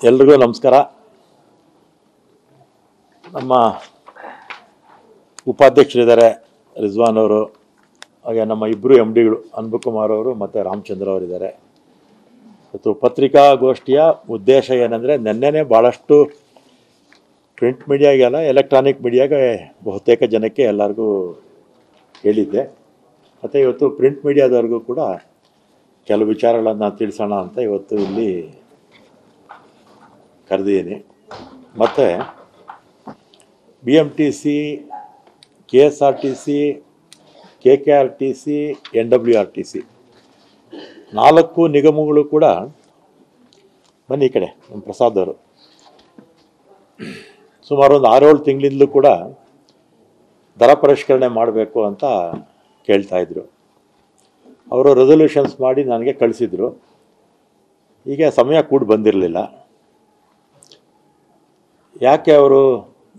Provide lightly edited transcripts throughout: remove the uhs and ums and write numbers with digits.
ಎಲ್ರಿಗೂ ನಮಸ್ಕಾರ. ನಮ್ಮ ಉಪಾಧ್ಯಕ್ಷರಿದ್ದಾರೆ ರಿಜ್ವಾನ್ ಅವರು, ಹಾಗೆ ನಮ್ಮ ಇಬ್ಬರು ಎಮ್ ಡಿಗಳು ಅನ್ಬುಕುಮಾರ್ ಅವರು ಮತ್ತು ರಾಮಚಂದ್ರ ಅವರಿದ್ದಾರೆ. ಇವತ್ತು ಪತ್ರಿಕಾಗೋಷ್ಠಿಯ ಉದ್ದೇಶ ಏನಂದರೆ, ನೆನ್ನೆನೇ ಭಾಳಷ್ಟು ಪ್ರಿಂಟ್ ಮೀಡಿಯಾಗೆಲ್ಲ ಎಲೆಕ್ಟ್ರಾನಿಕ್ ಮೀಡಿಯಾಗೆ ಬಹುತೇಕ ಜನಕ್ಕೆ ಎಲ್ಲರಿಗೂ ಹೇಳಿದ್ದೆ. ಮತ್ತು ಇವತ್ತು ಪ್ರಿಂಟ್ ಮೀಡಿಯಾದವ್ರಿಗೂ ಕೂಡ ಕೆಲವು ವಿಚಾರಗಳನ್ನು ತಿಳಿಸೋಣ ಅಂತ ಇವತ್ತು ಇಲ್ಲಿ ಕರೆದಿದ್ದೀನಿ. ಮತ್ತು BMTC, KSRTC, KKRTC, NWRTC 4 ನಿಗಮಗಳು ಕೂಡ ಬನ್ನಿ ಈ ಕಡೆ. ನಮ್ಮ ಪ್ರಸಾದ್ ಅವರು ಸುಮಾರು ಒಂದು 6-7 ತಿಂಗಳಿಂದಲೂ ಕೂಡ ದರ ಪರಿಷ್ಕರಣೆ ಮಾಡಬೇಕು ಅಂತ ಕೇಳ್ತಾಯಿದ್ರು. ಅವರು ರೆಸೊಲ್ಯೂಷನ್ಸ್ ಮಾಡಿ ನನಗೆ ಕಳಿಸಿದರು. ಈಗ ಸಮಯ ಕೂಡ ಬಂದಿರಲಿಲ್ಲ. ಯಾಕೆ ಅವರು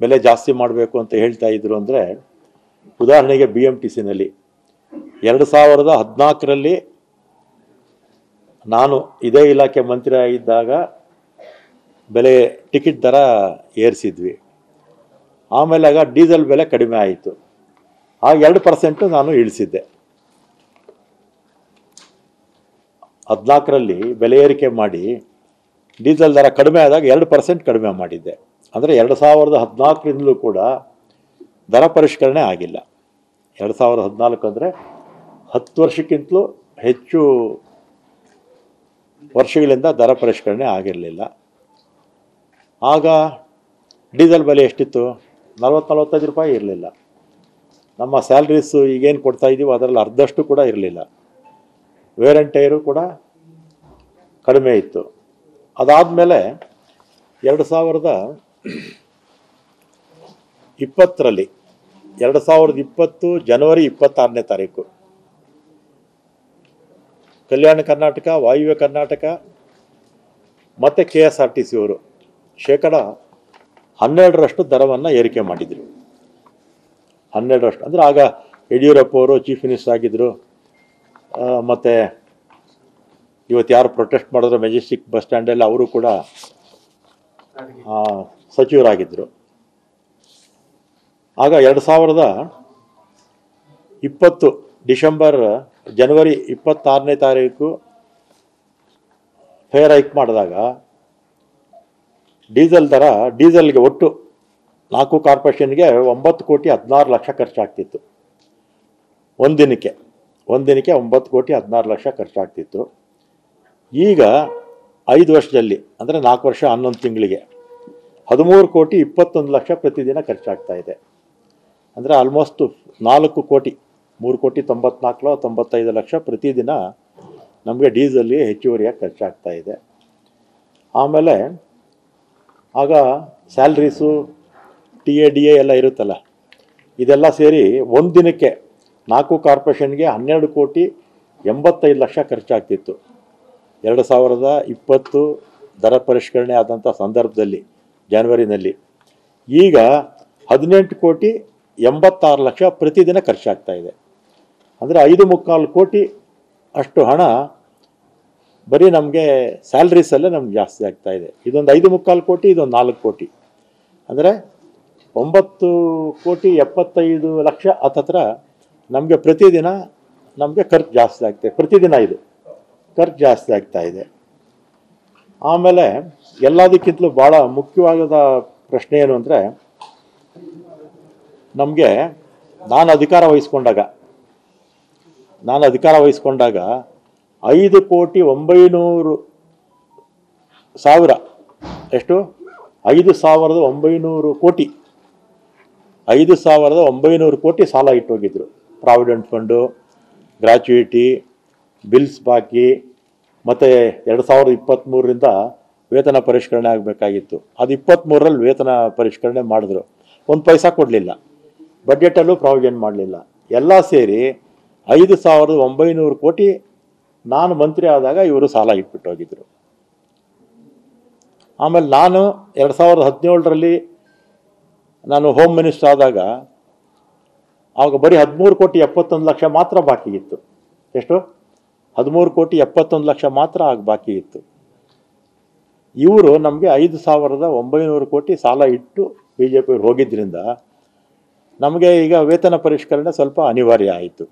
ಬೆಲೆ ಜಾಸ್ತಿ ಮಾಡಬೇಕು ಅಂತ ಹೇಳ್ತಾ ಇದ್ರು ಅಂದರೆ, ಉದಾಹರಣೆಗೆ BMTCನಲ್ಲಿ 2014ರಲ್ಲಿ ನಾನು ಇದೇ ಇಲಾಖೆ ಮಂತ್ರಿ ಆಗಿದ್ದಾಗ ಬೆಲೆ ಟಿಕೆಟ್ ದರ ಏರಿಸಿದ್ವಿ. ಆಮೇಲೆ ಆಗ ಡೀಸೆಲ್ ಬೆಲೆ ಕಡಿಮೆ ಆಯಿತು. ಆ 2% ನಾನು ಇಳಿಸಿದ್ದೆ. 14ರಲ್ಲಿ ಬೆಲೆ ಏರಿಕೆ ಮಾಡಿ ಡೀಸೆಲ್ ದರ ಕಡಿಮೆ ಆದಾಗ 2% ಕಡಿಮೆ ಮಾಡಿದ್ದೆ. ಅಂದರೆ 2014ರಿಂದಲೂ ಕೂಡ ದರ ಪರಿಷ್ಕರಣೆ ಆಗಿಲ್ಲ. 2014 ಅಂದರೆ 10 ವರ್ಷಕ್ಕಿಂತಲೂ ಹೆಚ್ಚು ವರ್ಷಗಳಿಂದ ದರ ಪರಿಷ್ಕರಣೆ ಆಗಿರಲಿಲ್ಲ. ಆಗ ಡೀಸೆಲ್ ಬೆಲೆ ಎಷ್ಟಿತ್ತು? 40-45 ರೂಪಾಯಿ ಇರಲಿಲ್ಲ. ನಮ್ಮ ಸ್ಯಾಲ್ರೀಸು ಈಗೇನು ಕೊಡ್ತಾ ಇದ್ದೀವೋ ಅದರಲ್ಲಿ ಅರ್ಧಷ್ಟು ಕೂಡ ಇರಲಿಲ್ಲ. ವೇರ್ ಆ್ಯಂಡ್ ಟೈರು ಕೂಡ ಕಡಿಮೆ ಇತ್ತು. ಅದಾದಮೇಲೆ 2020 ಜನವರಿ 26ನೇ ತಾರೀಕು ಕಲ್ಯಾಣ ಕರ್ನಾಟಕ, ವಾಯುವ್ಯ ಕರ್ನಾಟಕ ಮತ್ತು KSRTC ಅವರು 12% ದರವನ್ನು ಏರಿಕೆ ಮಾಡಿದರು. 12% ಅಂದರೆ ಆಗ ಯಡಿಯೂರಪ್ಪ ಅವರು ಚೀಫ್ ಮಿನಿಸ್ಟರ್ ಆಗಿದ್ದರು. ಮತ್ತು ಇವತ್ತು ಯಾರು ಪ್ರೊಟೆಸ್ಟ್ ಮಾಡಿದ್ರು ಮೆಜೆಸ್ಟಿಕ್ ಬಸ್ ಸ್ಟ್ಯಾಂಡಲ್ಲಿ ಅವರು ಕೂಡ ಸಚಿವರಾಗಿದ್ದರು. ಆಗ 2020 ಜನವರಿ 26ನೇ ತಾರೀಕು ಫೇರ್ ಹೈಕ್ ಮಾಡಿದಾಗ ಡೀಸೆಲ್ಗೆ ಒಟ್ಟು 4 ಕಾರ್ಪೊರೇಷನ್ಗೆ 9,16,00,000 ಖರ್ಚಾಗ್ತಿತ್ತು. ಒಂದಿನಕ್ಕೆ 9,16,00,000 ಖರ್ಚಾಗ್ತಿತ್ತು. ಈಗ 5 ವರ್ಷದಲ್ಲಿ ಅಂದರೆ 4 ವರ್ಷ 11 ತಿಂಗಳಿಗೆ 13,21,00,000 ಪ್ರತಿದಿನ ಖರ್ಚಾಗ್ತಾ ಇದೆ. ಅಂದರೆ ಆಲ್ಮೋಸ್ಟ್ 4 ಕೋಟಿ 3,94,95,00,000 ಪ್ರತಿದಿನ ನಮಗೆ ಡೀಸೆಲ್ಗೆ ಹೆಚ್ಚುವರಿಯಾಗಿ ಖರ್ಚಾಗ್ತಾ ಇದೆ. ಆಮೇಲೆ ಆಗ ಸ್ಯಾಲ್ರೀಸು TADA ಎಲ್ಲ ಇರುತ್ತಲ್ಲ, ಇದೆಲ್ಲ ಸೇರಿ ಒಂದು ದಿನಕ್ಕೆ 4 ಕಾರ್ಪೊರೇಷನ್ಗೆ 12,85,00,000 ಖರ್ಚಾಗ್ತಿತ್ತು 2020 ದರ ಪರಿಷ್ಕರಣೆ ಆದಂಥ ಸಂದರ್ಭದಲ್ಲಿ ಜನವರಿನಲ್ಲಿ. ಈಗ 18,86,00,000 ಪ್ರತಿದಿನ ಖರ್ಚಾಗ್ತಾ ಇದೆ. ಅಂದರೆ 5.25 ಕೋಟಿ ಅಷ್ಟು ಹಣ ಬರೀ ನಮಗೆ ಸ್ಯಾಲ್ರೀಸಲ್ಲೇ ನಮ್ಗೆ ಜಾಸ್ತಿ ಆಗ್ತಾ ಇದೆ. ಇದೊಂದು 5.25 ಕೋಟಿ, ಇದೊಂದು 4 ಕೋಟಿ, ಅಂದರೆ 9,75,00,000 ಹತ್ತತ್ರ ನಮಗೆ ಪ್ರತಿದಿನ ನಮಗೆ ಖರ್ಚು ಜಾಸ್ತಿ ಆಗ್ತಾಯಿದೆ. ಪ್ರತಿದಿನ ಇದು ಖರ್ಚು ಜಾಸ್ತಿ ಆಗ್ತಾ ಇದೆ. ಆಮೇಲೆ ಎಲ್ಲದಕ್ಕಿಂತಲೂ ಭಾಳ ಮುಖ್ಯವಾದ ಪ್ರಶ್ನೆ ಏನು ಅಂದರೆ, ನಮಗೆ ನಾನು ಅಧಿಕಾರ ವಹಿಸ್ಕೊಂಡಾಗ 5,900,000 ಎಷ್ಟು 5,900 ಕೋಟಿ 5,900 ಕೋಟಿ ಸಾಲ ಇಟ್ಟೋಗಿದ್ರು. ಪ್ರಾವಿಡೆಂಟ್ ಫಂಡು, ಗ್ರ್ಯಾಚ್ಯುಯಿಟಿ, ಬಿಲ್ಸ್ ಬಾಕಿ, ಮತ್ತು 2023ರಿಂದ ವೇತನ ಪರಿಷ್ಕರಣೆ ಆಗಬೇಕಾಗಿತ್ತು. ಅದು 23ರಲ್ಲಿ ವೇತನ ಪರಿಷ್ಕರಣೆ ಮಾಡಿದ್ರು. 1 ಪೈಸಾ ಕೊಡಲಿಲ್ಲ. ಬಡ್ಜೆಟಲ್ಲೂ ಪ್ರಾವಿಷನ್ ಮಾಡಲಿಲ್ಲ. ಎಲ್ಲ ಸೇರಿ 5,900 ಕೋಟಿ ನಾನು ಮಂತ್ರಿ ಆದಾಗ ಇವರು ಸಾಲ ಇಟ್ಬಿಟ್ಟೋಗಿದ್ರು. ಆಮೇಲೆ ನಾನು 2017ರಲ್ಲಿ ನಾನು ಹೋಮ್ ಮಿನಿಸ್ಟರ್ ಆದಾಗ ಆವಾಗ ಬರೀ 13,71,00,000 ಮಾತ್ರ ಬಾಕಿ ಇತ್ತು. ಎಷ್ಟು? 13,71,00,000 ಮಾತ್ರ ಆಗ ಬಾಕಿ ಇತ್ತು. ಇವರು ನಮಗೆ 5,900 ಕೋಟಿ ಸಾಲ ಇಟ್ಟು ಬಿ ಜೆ ಪಿಯವ್ರು ಹೋಗಿದ್ದರಿಂದ ನಮಗೆ ಈಗ ವೇತನ ಪರಿಷ್ಕರಣೆ ಸ್ವಲ್ಪ ಅನಿವಾರ್ಯ ಆಯಿತು.